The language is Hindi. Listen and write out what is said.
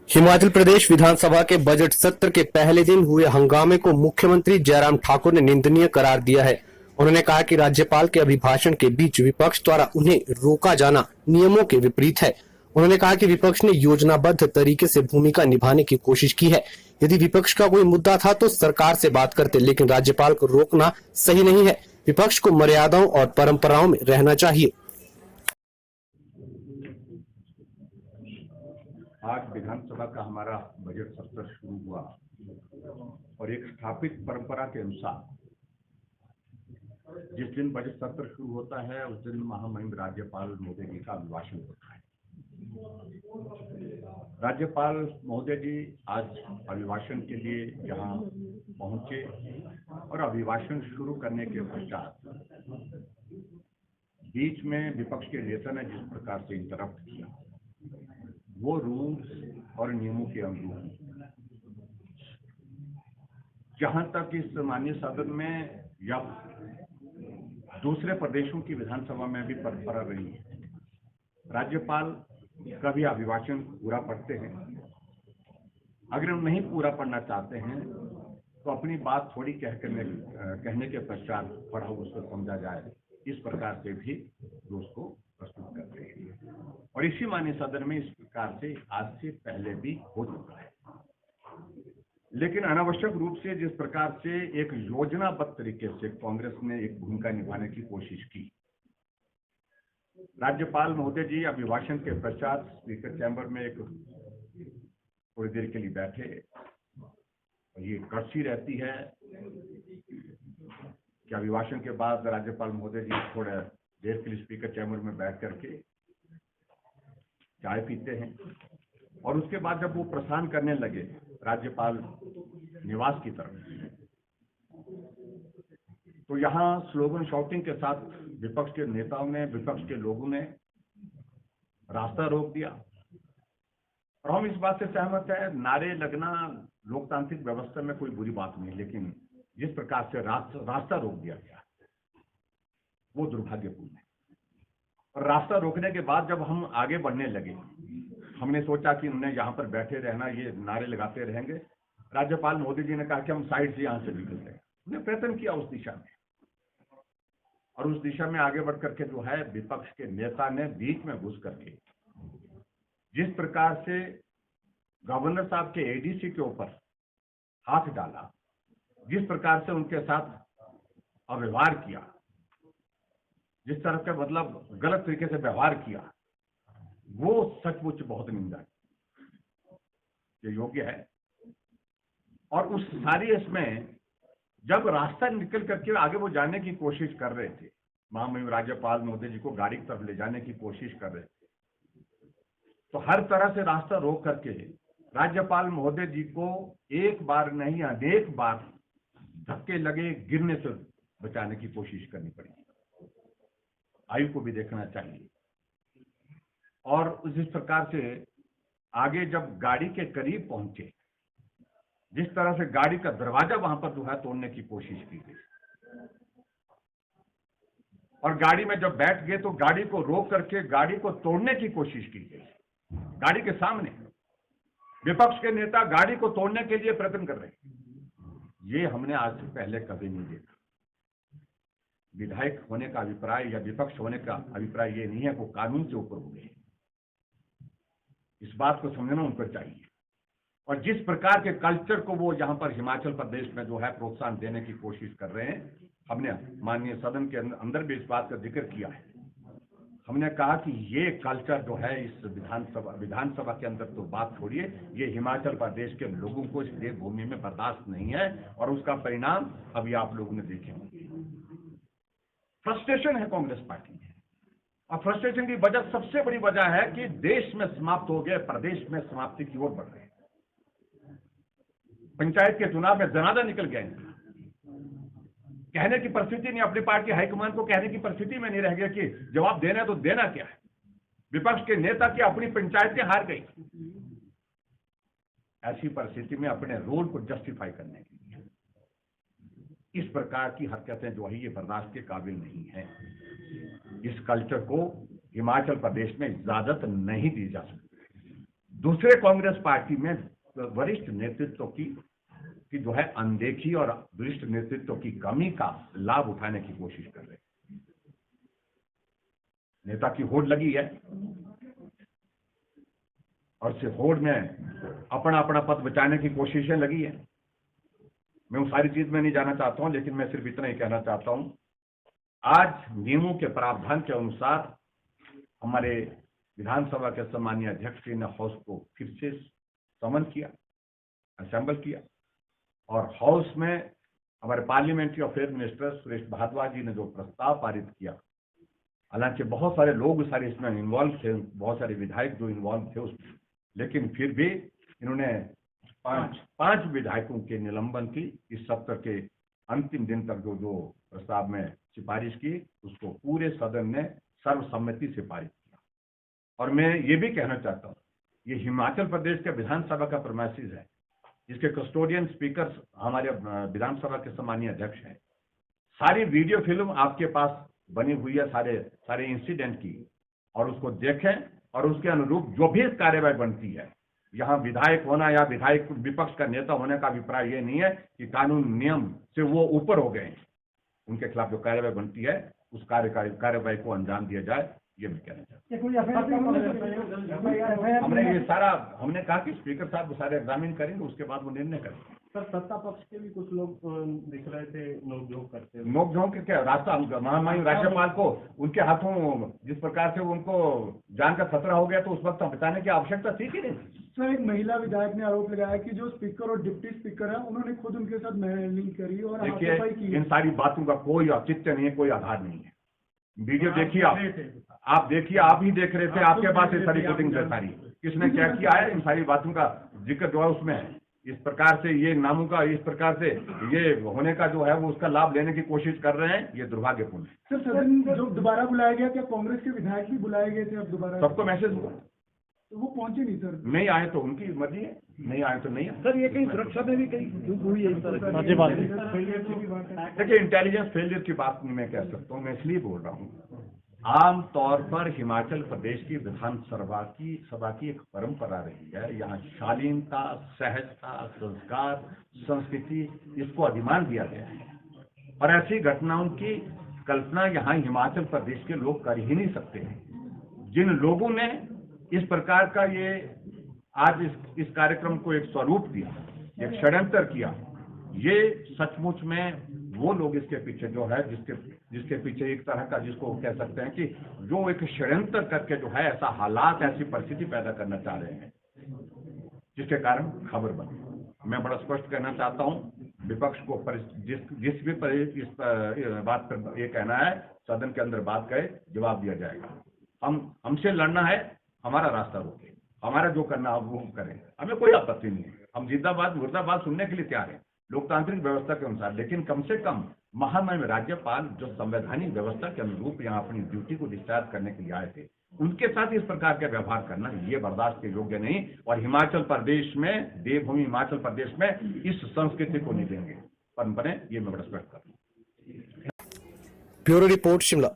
हिमाचल प्रदेश विधानसभा के बजट सत्र के पहले दिन हुए हंगामे को मुख्यमंत्री जयराम ठाकुर ने निंदनीय करार दिया है। उन्होंने कहा कि राज्यपाल के अभिभाषण के बीच विपक्ष द्वारा उन्हें रोका जाना नियमों के विपरीत है। उन्होंने कहा कि विपक्ष ने योजनाबद्ध तरीके से भूमिका निभाने की कोशिश की है। यदि विपक्ष का कोई मुद्दा था तो सरकार से बात करते, लेकिन राज्यपाल को रोकना सही नहीं है। विपक्ष को मर्यादाओं और परंपराओं में रहना चाहिए। आज विधानसभा का हमारा बजट सत्र शुरू हुआ और एक स्थापित परंपरा के अनुसार जिस दिन बजट सत्र शुरू होता है उस दिन महामहिम राज्यपाल महोदय जी का अभिभाषण होता है। राज्यपाल महोदय जी आज अभिभाषण के लिए यहाँ पहुंचे और अभिभाषण शुरू करने के पश्चात बीच में विपक्ष के नेता ने जिस प्रकार से इंटरप्ट किया वो रूल्स और नियमों के अनुरूप, जहां तक इस माननीय सदन में या दूसरे प्रदेशों की विधानसभा में भी परंपरा रही है, राज्यपाल कभी अभिभाषण पूरा पढ़ते हैं। अगर हम नहीं पूरा पढ़ना चाहते हैं तो अपनी बात थोड़ी कहने के पश्चात पढ़ा उसको समझा जाए, इस प्रकार से भी उसको प्रस्तुत करते हैं। और इसी माननीय सदन में इस प्रकार से आज से पहले भी हो चुका है, लेकिन अनावश्यक रूप से जिस प्रकार से एक योजनाबद्ध तरीके से कांग्रेस ने एक भूमिका निभाने की कोशिश की। राज्यपाल महोदय जी अभिभाषण के पश्चात स्पीकर चैम्बर में एक थोड़ी देर के लिए बैठे। ये कर्सी रहती है कि अभिभाषण के बाद राज्यपाल महोदय जी थोड़ा देर के लिए स्पीकर चैम्बर में बैठ करके चाय पीते हैं और उसके बाद जब वो प्रस्थान करने लगे राज्यपाल निवास की तरफ, तो यहाँ स्लोगन शॉटिंग के साथ विपक्ष के नेताओं ने, विपक्ष के लोगों ने रास्ता रोक दिया। और हम इस बात से सहमत है, नारे लगना लोकतांत्रिक व्यवस्था में कोई बुरी बात नहीं, लेकिन जिस प्रकार से रास्ता रोक दिया गया वो दुर्भाग्यपूर्ण है। और रास्ता रोकने के बाद जब हम आगे बढ़ने लगे, हमने सोचा कि उन्हें यहाँ पर बैठे रहना, ये नारे लगाते रहेंगे। राज्यपाल मोदी जी ने कहा कि हम साइड से यहाँ से निकल रहे हैं। उन्हें प्रयत्न किया उस दिशा में, और उस दिशा में आगे बढ़ करके जो है विपक्ष के नेता ने बीच में घुस करके जिस प्रकार से गवर्नर साहब के एडीसी के ऊपर हाथ डाला, जिस प्रकार से उनके साथ अव्यवहार किया, जिस तरह का मतलब गलत तरीके से व्यवहार किया, वो सचमुच बहुत निंदा ये योग्य है। और उस सारी इसमें जब रास्ता निकल करके आगे वो जाने की कोशिश कर रहे थे, महामहिम राज्यपाल महोदय जी को गाड़ी की तरफ ले जाने की कोशिश कर रहे थे, तो हर तरह से रास्ता रोक करके राज्यपाल महोदय जी को एक बार नहीं अनेक बार धक्के लगे, गिरने से बचाने की कोशिश करनी पड़ी। आयु को भी देखना चाहिए। और जिस प्रकार से आगे जब गाड़ी के करीब पहुंचे, जिस तरह से गाड़ी का दरवाजा वहां पर जो है तोड़ने की कोशिश की गई, और गाड़ी में जब बैठ गए तो गाड़ी को रोक करके गाड़ी को तोड़ने की कोशिश की गई। गाड़ी के सामने विपक्ष के नेता गाड़ी को तोड़ने के लिए प्रयत्न कर रहे हैं। ये हमने आज से पहले कभी नहीं देखा। विधायक होने का अभिप्राय या विपक्ष होने का अभिप्राय ये नहीं है वो कानून से ऊपर हो गए। इस बात को समझना उनको चाहिए। और जिस प्रकार के कल्चर को वो यहाँ पर हिमाचल प्रदेश में जो है प्रोत्साहन देने की कोशिश कर रहे हैं, हमने माननीय सदन के अंदर भी इस बात का जिक्र किया है। हमने कहा कि ये कल्चर जो है इस विधानसभा के अंदर तो बात छोड़िए, ये हिमाचल प्रदेश के लोगों को इस देवभूमि में बर्दाश्त नहीं है, और उसका परिणाम अभी आप लोगों ने देखे होंगे। फ्रस्ट्रेशन है कांग्रेस पार्टी में, और फ्रस्ट्रेशन की वजह, सबसे बड़ी वजह है कि देश में समाप्त हो गए, प्रदेश में समाप्ति की ओर बढ़ रहे हैं। पंचायत के चुनाव में जनादा निकल गए, कहने की परिस्थिति नहीं, अपनी पार्टी हाईकमान को कहने की परिस्थिति में नहीं रह गया कि जवाब देना है तो देना क्या है। विपक्ष के नेता की अपनी पंचायतें हार गई। ऐसी परिस्थिति में अपने रोल को जस्टिफाई करने के लिए इस प्रकार की हरकतें जो है ये बर्दाश्त के काबिल नहीं है। इस कल्चर को हिमाचल प्रदेश में इजाजत नहीं दी जा सकती। दूसरे कांग्रेस पार्टी में वरिष्ठ नेतृत्व की जो है अनदेखी और वरिष्ठ नेतृत्व की कमी का लाभ उठाने की कोशिश कर रहे हैं। नेता की होड़ लगी है और इस होड़ में अपना अपना पद बचाने की कोशिशें लगी है। मैं उस सारी चीज में नहीं जाना चाहता हूं, लेकिन मैं सिर्फ इतना ही कहना चाहता हूं, आज नियमों के प्रावधान के अनुसार हमारे विधानसभा के सम्मानीय अध्यक्ष जी ने हाउस को फिर से समन किया, असेंबल किया, और हाउस में हमारे parliamentary affair minister Suresh Bhardwaj ji ने जो प्रस्ताव पारित किया, हालांकि बहुत सारे लोग सारे इसमें इन्वॉल्व थे, बहुत सारे विधायक जो इन्वॉल्व थे उसमें, लेकिन फिर भी इन्होंने पांच विधायकों के निलंबन की इस सत्र के अंतिम दिन तक जो प्रस्ताव में सिफारिश की, उसको पूरे सदन ने सर्वसम्मति से पारित किया। और मैं ये भी कहना चाहता हूँ, ये हिमाचल प्रदेश के विधानसभा का प्रेमाइसिस है, जिसके कस्टोडियन स्पीकर हमारे विधानसभा के सम्मानीय अध्यक्ष हैं। सारी वीडियो फिल्म आपके पास बनी हुई है सारे इंसिडेंट की, और उसको देखें और उसके अनुरूप जो भी कार्यवाही बनती है, यहाँ विधायक होना या विधायक विपक्ष का नेता होने का अभिप्राय ये नहीं है कि कानून नियम से वो ऊपर हो गए। उनके खिलाफ जो कार्यवाही बनती है उस कार्यवाही को अंजाम दिया जाए, ये मैं कहना चाहता हूँ। हमने कहा कि स्पीकर साहब सारे एग्जामिन करेंगे, उसके बाद वो निर्णय करेंगे। सर, सत्ता पक्ष के भी कुछ लोग दिख रहे थे नोकझोंक करते हुए। नोकझोंक के क्या रास्ता, महामहिम राज्यपाल को उनके हाथों जिस प्रकार से उनको जान का खतरा हो गया, तो उस वक्त बचाने की आवश्यकता थी कि नहीं? सर, एक महिला विधायक ने आरोप लगाया कि जो स्पीकर और डिप्टी स्पीकर है, उन्होंने खुद उनके साथ मैलिंग करी और हाथापाई की। देखिए, इन सारी बातों का कोई औचित्य नहीं है, कोई आधार नहीं है। वीडियो देखिए, आप देखिए, आप ही देख रहे थे, आपके पास ये सारी फुटेज है सारी। किसने क्या किया है, इन सारी बातों का जिक्र जो है उसमें है। इस प्रकार से ये नामों का, इस प्रकार से ये होने का जो है वो उसका लाभ लेने की कोशिश कर रहे हैं, ये दुर्भाग्यपूर्ण है। सर, सदन जो दोबारा बुलाया गया, क्या कांग्रेस के विधायक भी बुलाए गए थे अब दोबारा? सबको मैसेज हुआ, तो वो पहुंचे नहीं सर। नहीं आए तो उनकी मर्जी है, नहीं आए तो नहीं आए। सर, ये कहीं सुरक्षा में भी कहीं हुई है इस तरह की बात है? देखिए, इंटेलिजेंस फेलियर की बात नहीं मैं कह सकता हूँ, मैं इसलिए बोल रहा हूँ, आम तौर पर हिमाचल प्रदेश की विधानसभा की एक परंपरा रही है। यहाँ शालीनता, सहजता, संस्कार, संस्कृति, इसको अधिमान दिया गया है, और ऐसी घटनाओं की कल्पना यहाँ हिमाचल प्रदेश के लोग कर ही नहीं सकते हैं। जिन लोगों ने इस प्रकार का ये आज इस कार्यक्रम को एक स्वरूप दिया, एक षड्यंत्र किया, ये सचमुच में वो लोग इसके पीछे जो है, जिसके पीछे एक तरह का, जिसको कह सकते हैं कि जो एक षड्यंत्र करके जो है ऐसा हालात, ऐसी परिस्थिति पैदा करना चाह रहे हैं, जिसके कारण खबर बनी। मैं बड़ा स्पष्ट कहना चाहता हूं, विपक्ष को जिस भी इस बात पर ये कहना है, सदन के अंदर बात कहे, जवाब दिया जाएगा। हमसे लड़ना है, हमारा रास्ता रोके, हमारा जो करना है वो करें, हमें कोई आपत्ति नहीं है। हम जिंदाबाद मुर्दाबाद सुनने के लिए तैयार हैं, लोकतांत्रिक व्यवस्था के अनुसार। लेकिन कम से कम महामहिम राज्यपाल जो संवैधानिक व्यवस्था के अनुरूप यहाँ अपनी ड्यूटी को डिस्चार्ज करने के लिए आए थे, उनके साथ इस प्रकार का व्यवहार करना ये बर्दाश्त के योग्य नहीं। और हिमाचल प्रदेश में, देवभूमि हिमाचल प्रदेश में इस संस्कृति को नहीं देंगे, परंपरा, ये मैं बड़ा स्पष्ट कर रहा हूं। Bureau report, Shimla.